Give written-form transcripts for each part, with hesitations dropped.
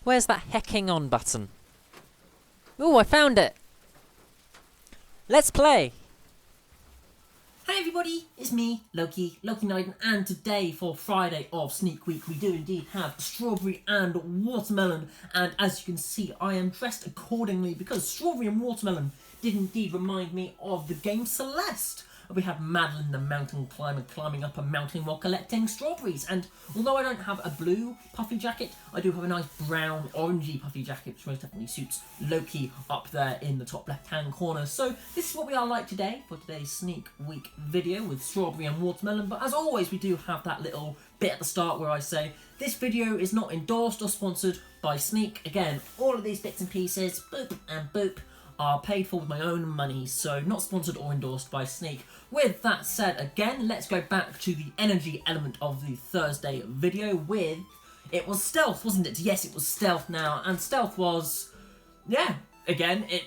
Where's that hecking on button? Ooh, I found it! Let's play! Hi everybody, it's me, Loki Knight, and today for Friday of Sneak Week we do indeed have strawberry and watermelon, and as you can see I am dressed accordingly because strawberry and watermelon did indeed remind me of the game Celeste. We have Madeline the mountain climber climbing up a mountain while collecting strawberries, and although I don't have a blue puffy jacket, I do have a nice brown orangey puffy jacket which most definitely suits Loki up there in the top left hand corner. So this is what we are like today for today's Sneak Week video with strawberry and watermelon, but as always we do have that little bit at the start where I say this video is not endorsed or sponsored by Sneak. Again, all of these bits and pieces, boop and boop, are paid for with my own money, so not sponsored or endorsed by Sneak. With that said, again, let's go back to the energy element of the Thursday video with... It was stealth, wasn't it? Yes, it was stealth now, and stealth was... Yeah, again, it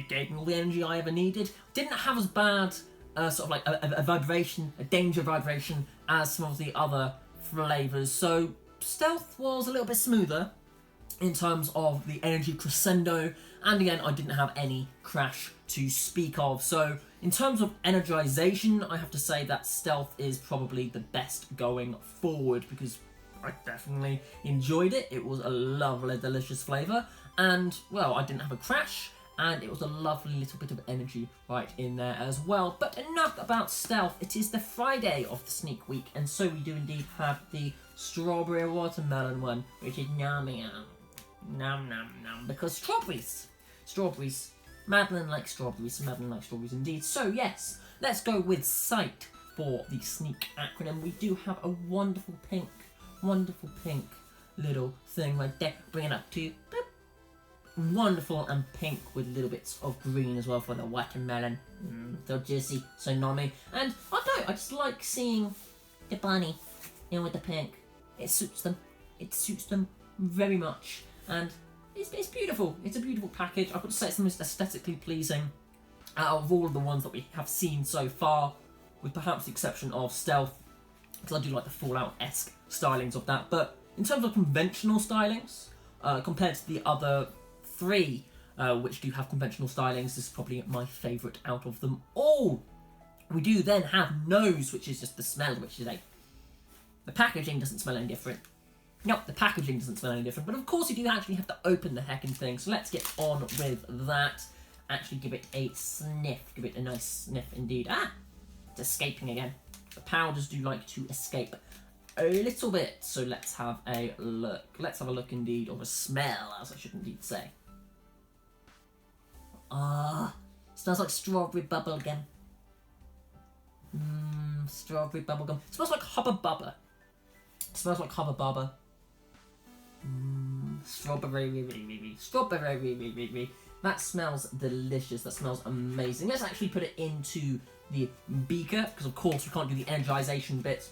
gave me all the energy I ever needed. Didn't have as bad, sort of like a vibration, a danger vibration, as some of the other flavours, so stealth was a little bit smoother in terms of the energy crescendo, and again I didn't have any crash to speak of. So in terms of energization, I have to say that stealth is probably the best going forward because I definitely enjoyed it. It was a lovely delicious flavour, and well, I didn't have a crash, and it was a lovely little bit of energy right in there as well. But enough about stealth. It is the Friday of the Sneak Week, and so we do indeed have the strawberry watermelon one, which is yummy. Nom nom nom, because strawberries. Madeline likes strawberries indeed. So yes, let's go with sight for the Sneak acronym. We do have a wonderful pink little thing right there. Bring it up to you. Boop. Wonderful and pink with little bits of green as well for the watermelon. So juicy, so nummy. And I don't know, I just like seeing the bunny in with the pink. It suits them. It suits them very much. And it's beautiful. It's a beautiful package. I've got to say it's the most aesthetically pleasing out of all of the ones that we have seen so far, with perhaps the exception of Stealth, because I do like the Fallout-esque stylings of that. But in terms of conventional stylings, compared to the other three, which do have conventional stylings, this is probably my favourite out of them all. We do then have Nose, which is just the smell, which is like... The packaging doesn't smell any different. Nope, the packaging doesn't smell any different, but of course you do actually have to open the heckin' thing, so let's get on with that. Actually give it a sniff, give it a nice sniff indeed. Ah! It's escaping again. The powders do like to escape a little bit, so let's have a look. Let's have a look indeed, or a smell, as I should indeed say. Ah, smells like strawberry bubblegum. Strawberry bubblegum. Smells like Hubba Bubba. Smells like Hubba Bubba. Strawberry. That smells delicious. That smells amazing. Let's actually put it into the beaker, because of course we can't do the energization bit.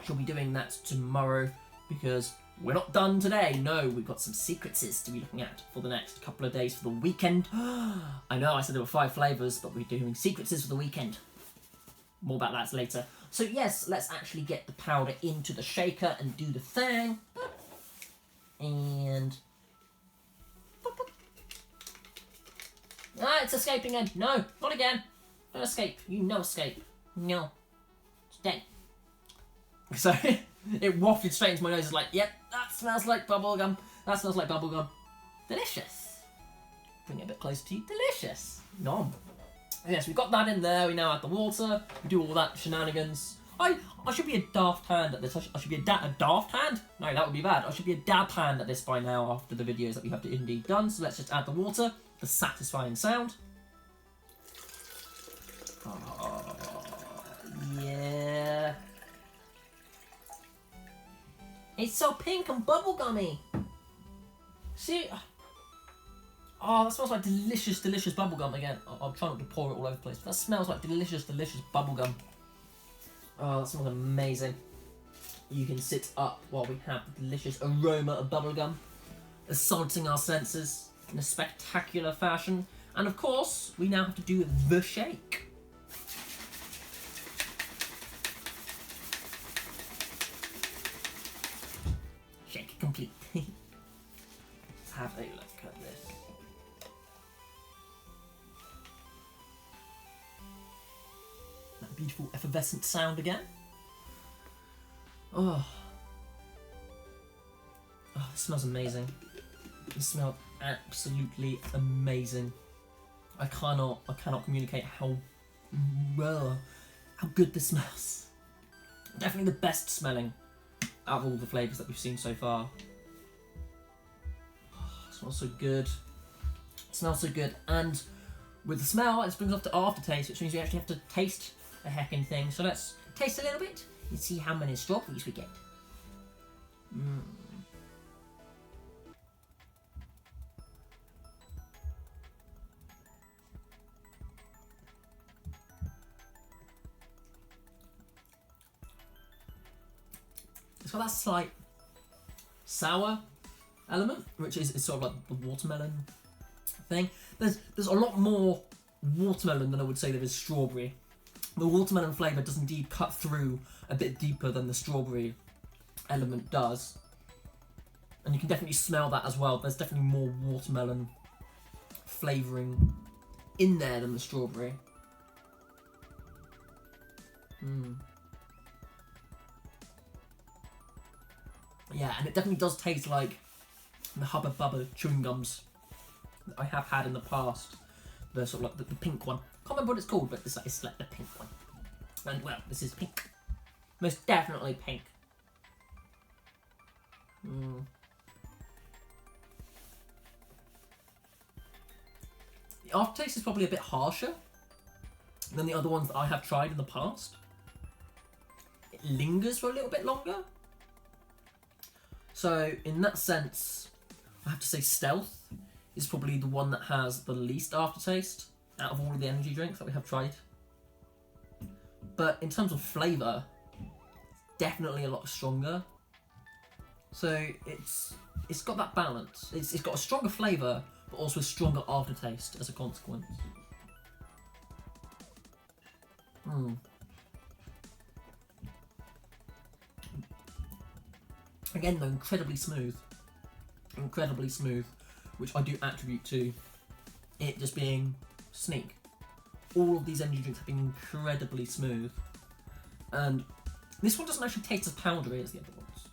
She'll be doing that tomorrow, because we're not done today. No, we've got some secrets to be looking at for the next couple of days for the weekend. I know I said there were 5 flavours, but we're doing secrets for the weekend. More about that later. So yes, let's actually get the powder into the shaker and do the thing. And... Ah, it's escaping again. No, not again. Don't escape. You no escape. No. It's dead. So, it wafted straight into my nose. It's like, yep, that smells like bubblegum. That smells like bubblegum. Delicious. Bring it a bit closer to you. Delicious. Nom. Yes, we've got that in there. We now add the water. We do all that shenanigans. I should be a daft hand at this. I should be a daft hand? No, that would be bad. I should be a dab hand at this by now after the videos that we have indeed done. So let's just add the water. The satisfying sound. Oh, yeah. It's so pink and bubblegummy. See? Oh, that smells like delicious bubblegum again. I'll try not to pour it all over the place. But that smells like delicious bubblegum. Oh, that smells amazing. You can sit up while we have the delicious aroma of bubblegum assaulting our senses in a spectacular fashion. And of course, we now have to do the shake. Shake complete. have a look at this. That beautiful effervescent sound again. Oh, this smells amazing. It smells absolutely amazing. I cannot communicate how good this smells. Definitely the best smelling out of all the flavours that we've seen so far. Oh, it smells so good. It smells so good, and with the smell, it brings us to aftertaste, which means we actually have to taste the heckin' thing. So let's taste a little bit and see how many strawberries we get. It's got that slight sour element, which is sort of like the watermelon thing. There's a lot more watermelon than I would say there is strawberry. The watermelon flavour does indeed cut through a bit deeper than the strawberry element does. And you can definitely smell that as well. There's definitely more watermelon flavouring in there than the strawberry. Yeah, and it definitely does taste like the Hubba Bubba chewing gums that I have had in the past. The sort of like the pink one. Can't remember what it's called, but it's like the pink one. And well, this is pink. Most definitely pink. The aftertaste is probably a bit harsher than the other ones that I have tried in the past. It lingers for a little bit longer. So in that sense, I have to say Stealth is probably the one that has the least aftertaste out of all of the energy drinks that we have tried. But in terms of flavour, definitely a lot stronger. So it's got that balance. It's got a stronger flavour, but also a stronger aftertaste as a consequence. Again though, incredibly smooth, which I do attribute to it just being Sneak. All of these energy drinks have been incredibly smooth, and this one doesn't actually taste as powdery as the other ones.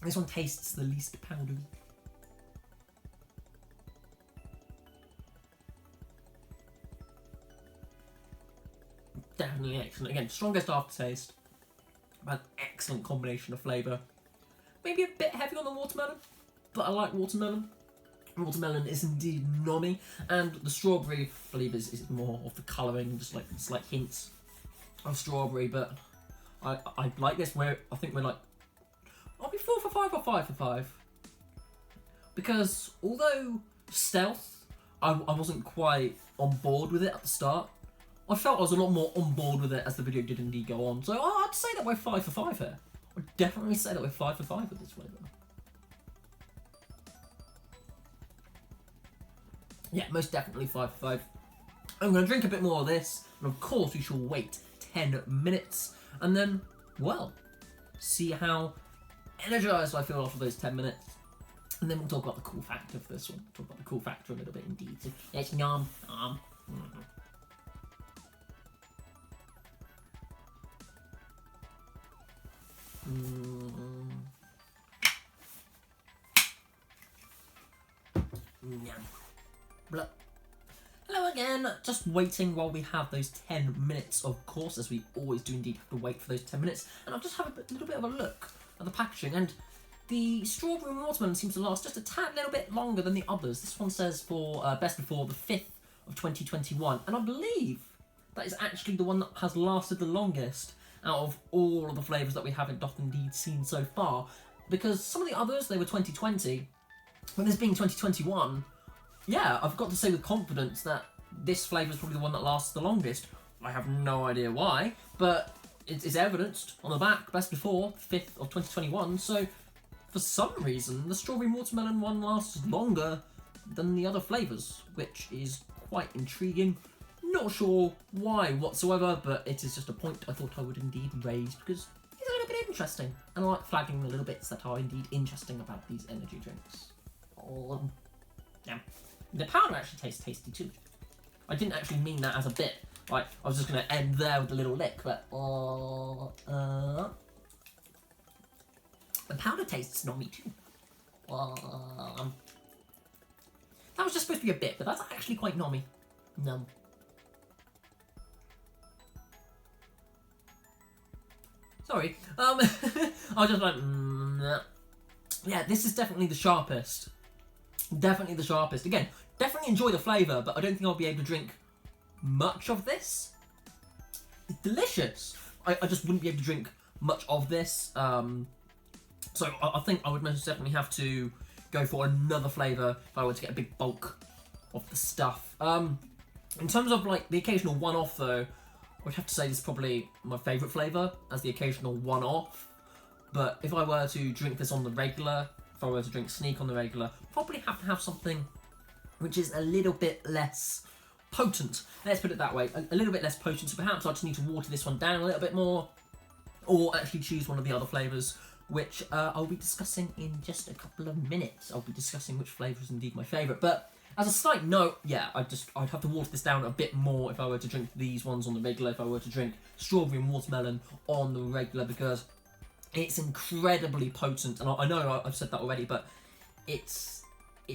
This one tastes the least powdery. Definitely excellent. Again, strongest aftertaste, but an excellent combination of flavour. Maybe a bit heavy on the watermelon, but I like watermelon. Watermelon is indeed nommy, and the strawberry, I believe, is more of the colouring, just like slight hints of strawberry. But I like this. Where I think we're like, I'll be 4 for 5 or 5 for 5, because although Stealth, I wasn't quite on board with it at the start. I felt I was a lot more on board with it as the video did indeed go on. So I'd say that we're 5 for 5 here. I'd definitely say that we're 5 for 5 with this flavour. Yeah, most definitely 5 for 5. I'm going to drink a bit more of this, and of course we shall wait 10 minutes, and then, well, see how energised I feel after those 10 minutes. And then we'll talk about the cool factor of this one. Talk about the cool factor a little bit indeed. So, it's yum. Blah. Hello again, just waiting while we have those 10 minutes, of course, as we always do indeed have to wait for those 10 minutes, and I'll just have a little bit of a look at the packaging, and the strawberry and watermelon seems to last just a tad little bit longer than the others. This one says for best before the 5th of 2021, and I believe that is actually the one that has lasted the longest out of all of the flavours that we have indeed seen so far, because some of the others, they were 2020, but this being 2021, yeah, I've got to say with confidence that this flavour is probably the one that lasts the longest. I have no idea why, but it is evidenced on the back, best before, 5th of 2021, so for some reason, the strawberry watermelon one lasts longer than the other flavours, which is quite intriguing. Not sure why whatsoever, but it is just a point I thought I would indeed raise, because it's a little bit interesting, and I like flagging the little bits that are indeed interesting about these energy drinks. Yum. The powder actually tastes tasty too. I didn't actually mean that as a bit. Like, I was just going to end there with a little lick, but... the powder tastes nummy too. That was just supposed to be a bit, but that's actually quite nummy. Num. Sorry. I was just like... Yeah, this is definitely the sharpest. Definitely the sharpest. Again, definitely enjoy the flavour, but I don't think I'll be able to drink much of this. It's delicious. I just wouldn't be able to drink much of this. So I think I would most definitely have to go for another flavour if I were to get a big bulk of the stuff. In terms of like the occasional one-off though, I would have to say this is probably my favourite flavour as the occasional one-off. But if I were to drink this on the regular, if I were to drink Sneak on the regular, probably have to have something which is a little bit less potent. Let's put it that way, a little bit less potent. So perhaps I just need to water this one down a little bit more, or actually choose one of the other flavours, which I'll be discussing in just a couple of minutes. I'll be discussing which flavour is indeed my favourite. But as a slight note, yeah, I'd have to water this down a bit more if I were to drink these ones on the regular, if I were to drink strawberry and watermelon on the regular, because it's incredibly potent. And I know I've said that already, but it's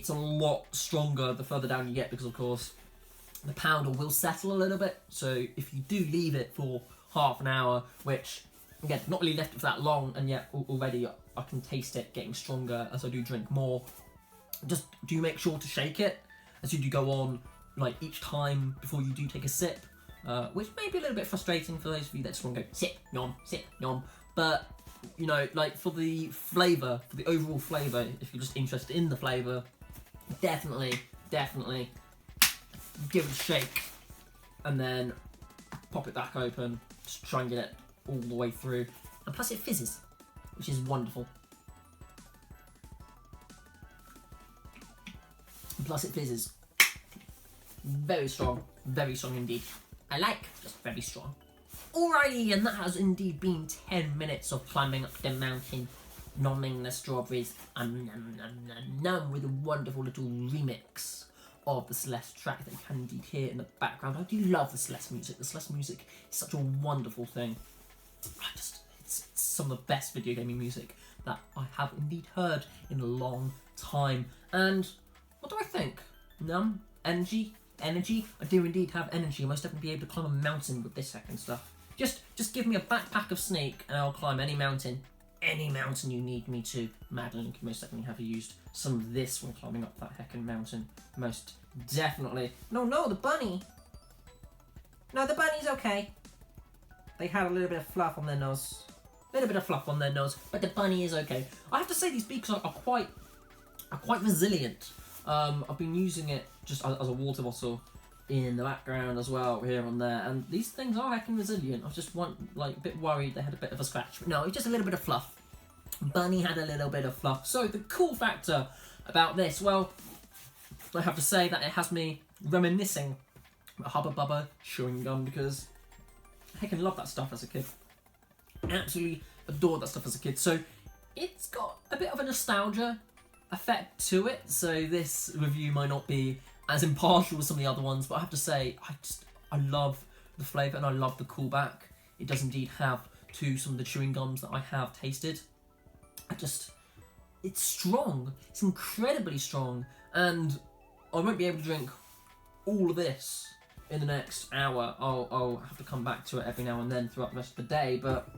a lot stronger the further down you get, because of course the powder will settle a little bit. So if you do leave it for half an hour, which again, not really left it for that long, and yet already I can taste it getting stronger as I do drink more. Just do make sure to shake it as you do go on, like each time before you do take a sip, which may be a little bit frustrating for those of you that just want to go sip, nom. But you know, like for the flavour, for the overall flavour, if you're just interested in the flavour, definitely give it a shake and then pop it back open. Just try and get it all the way through. And plus it fizzes, which is wonderful. And plus it fizzes. Very strong indeed. I like, just very strong. Alrighty, and that has indeed been 10 minutes of climbing up the mountain, nomming the strawberries, and with a wonderful little remix of the Celeste track that you can indeed hear in the background. I do love the Celeste music. The Celeste music is such a wonderful thing. It's some of the best video gaming music that I have indeed heard in a long time. And what do I think? Energy? I do indeed have energy. I most definitely be able to climb a mountain with this heckin' stuff. Just give me a backpack of Sneak and I'll climb any mountain. Any mountain you need me to. Madeline can most definitely have used some of this when climbing up that heckin' mountain. Most definitely. No, the bunny. No, the bunny's okay. They had a little bit of fluff on their nose. But the bunny is okay. I have to say these beaks are quite resilient. I've been using it just as a water bottle in the background as well, here and there, and these things are heckin' resilient. I was just a bit worried they had a bit of a scratch, but no, it's just a little bit of fluff. Bunny had a little bit of fluff. So the cool factor about this, well, I have to say that it has me reminiscing about Hubba Bubba chewing gum, because I heckin' love that stuff as a kid. Absolutely adored that stuff as a kid. So it's got a bit of a nostalgia effect to it, so this review might not be as impartial as some of the other ones, but I have to say I love the flavour and I love the callback it does indeed have to some of the chewing gums that I have tasted. It's strong, it's incredibly strong, and I won't be able to drink all of this in the next hour. I'll have to come back to it every now and then throughout the rest of the day, but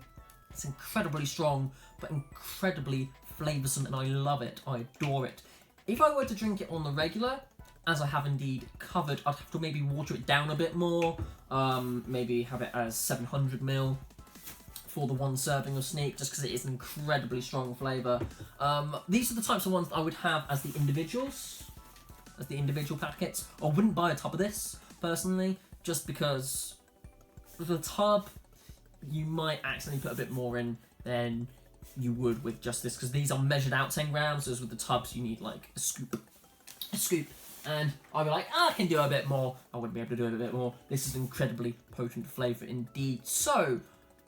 it's incredibly strong but incredibly flavoursome, and I love it. I adore it. If I were to drink it on the regular, as I have indeed covered, I'd have to maybe water it down a bit more. Maybe have it as 700ml for the one serving of Sneak, just because it is an incredibly strong flavour. These are the types of ones that I would have as the individuals, as the individual packets. I wouldn't buy a tub of this, personally, just because with the tub, you might accidentally put a bit more in than you would with just this, because these are measured out 10 grams, whereas with the tubs you need like a scoop, and I'd be like, I can do a bit more. I wouldn't be able to do it a bit more. This is an incredibly potent flavour indeed. So,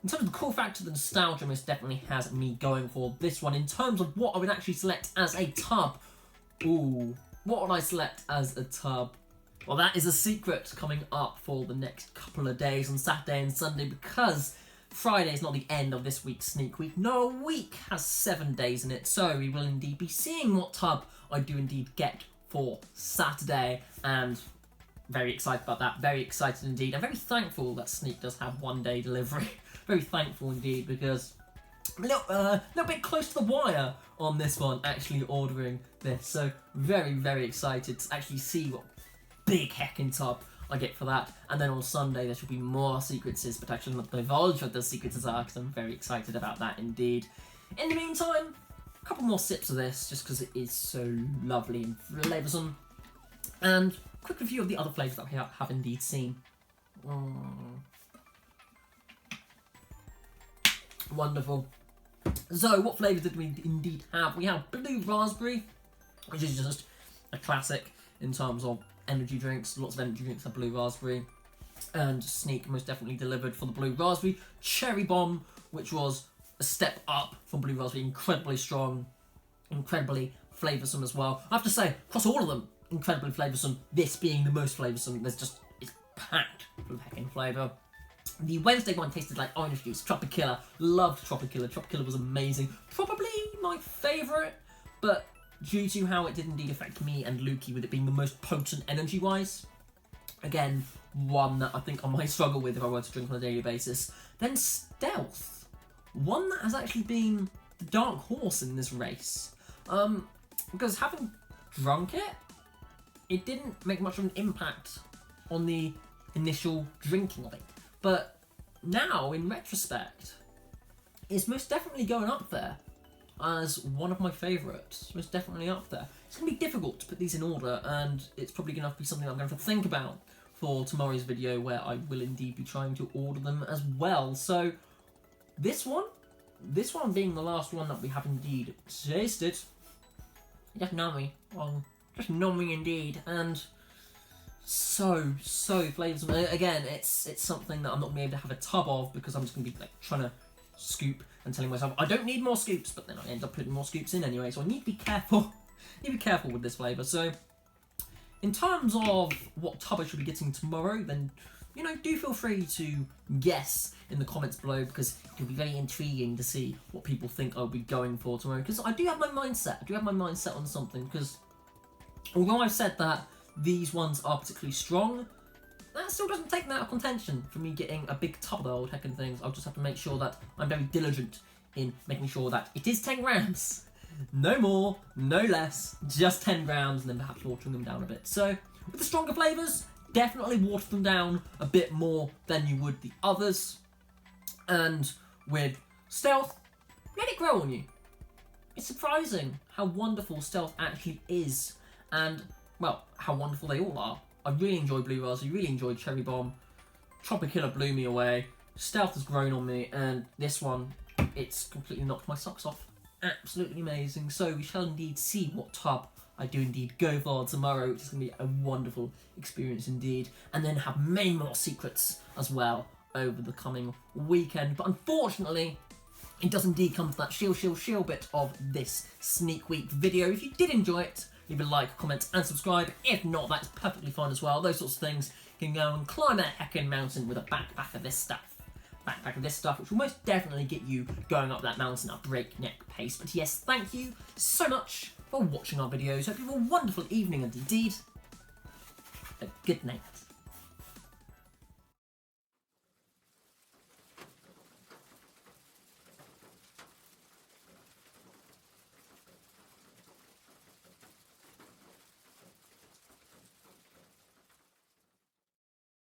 in terms of the cool factor, the nostalgia most definitely has me going for this one. In terms of what I would actually select as a tub, ooh, what would I select as a tub? Well, that is a secret coming up for the next couple of days on Saturday and Sunday, because Friday is not the end of this week's sneak week. No, a week has 7 days in it, so we will indeed be seeing what tub I do indeed get for Saturday, and very excited about that. Very excited indeed. I'm very thankful that Sneak does have 1 day delivery. Very thankful indeed, because I'm a little bit close to the wire on this one, actually ordering this. So very, very excited to actually see what big heckin' tub I get for that. And then on Sunday there should be more secrets, but actually not divulge what the secrets are, because I'm very excited about that indeed. In the meantime, a couple more sips of this, just because it is so lovely and flavoursome. And quick review of the other flavours that we have indeed seen. Wonderful. So, what flavours did we indeed have? We have blue raspberry, which is just a classic in terms of energy drinks. Lots of energy drinks have blue raspberry. And Sneak most definitely delivered for the blue raspberry. Cherry bomb, which was a step up from blue raspberry. Incredibly strong, incredibly flavoursome as well. I have to say, across all of them, incredibly flavoursome. This being the most flavoursome. It's packed full of heckin' flavour. The Wednesday one tasted like orange juice. Tropicilla. Loved Tropicilla. Tropicilla was amazing. Probably my favourite, but due to how it did indeed affect me and Loki, with it being the most potent energy-wise, again, one that I think I might struggle with if I were to drink on a daily basis. Then Stealth. One that has actually been the dark horse in this race. Because having drunk it, it didn't make much of an impact on the initial drinking of it. But now, in retrospect, it's most definitely going up there as one of my favourites. Most definitely up there. It's going to be difficult to put these in order, and it's probably going to have to be something I'm going to have to think about for tomorrow's video, where I will indeed be trying to order them as well. So, this one being the last one that we have indeed tasted, just nummy. Just nummy indeed, and so flavoursome. Again, it's something that I'm not going to be able to have a tub of, because I'm just going to be like trying to scoop and telling myself I don't need more scoops, but then I end up putting more scoops in anyway, so I need to be careful. With this flavour. So in terms of what tub I should be getting tomorrow, then do feel free to guess in the comments below, because it can be very intriguing to see what people think I'll be going for tomorrow, because I do have my mindset. On something, because although I've said that these ones are particularly strong, that still doesn't take them out of contention for me getting a big tub of the old heckin' things. I'll just have to make sure that I'm very diligent in making sure that it is 10 grams. No more, no less, just 10 grams, and then perhaps watering them down a bit. So, with the stronger flavours, definitely water them down a bit more than you would the others. And with Stealth, let it grow on you. It's surprising how wonderful Stealth actually is, and, well, how wonderful they all are. I really enjoyed Blue Raspberry, really enjoyed Cherry Bomb. Tropicilla blew me away. Stealth has grown on me, and this one, it's completely knocked my socks off. Absolutely amazing. So we shall indeed see what tub I do indeed go for tomorrow, which is going to be a wonderful experience indeed. And then have many more secrets as well over the coming weekend. But unfortunately, it does indeed come to that shill bit of this sneak week video. If you did enjoy it, leave a like, comment, and subscribe. If not, that's perfectly fine as well. Those sorts of things. You can go and climb that heckin' mountain with a backpack of this stuff. Which will most definitely get you going up that mountain at a breakneck pace. But yes, thank you so much for watching our videos. Hope you have a wonderful evening, and indeed, a good night.